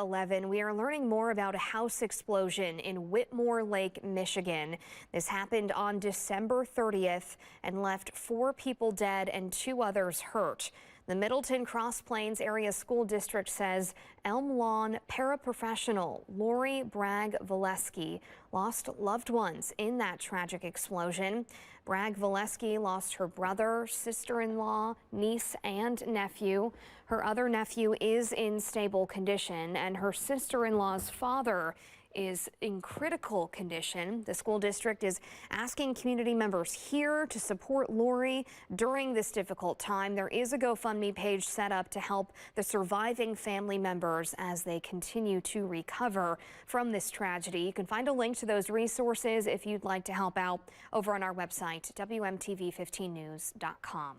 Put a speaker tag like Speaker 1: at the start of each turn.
Speaker 1: 11, we are learning more about a house explosion in Whitmore Lake, Michigan. This happened on December 30th and left 4 people dead and 2 others hurt. The Middleton-Cross Plains Area School District says Elm Lawn paraprofessional Lori Bragg-Valesky lost loved ones in that tragic explosion. Bragg-Valesky lost her brother, sister-in-law, niece, and nephew. Her other nephew is in stable condition, and her sister-in-law's father is in critical condition. The school district is asking community members here to support Lori during this difficult time. There is a GoFundMe page set up to help the surviving family members as they continue to recover from this tragedy. You can find a link to those resources if you'd like to help out over on our website, WMTV15news.com.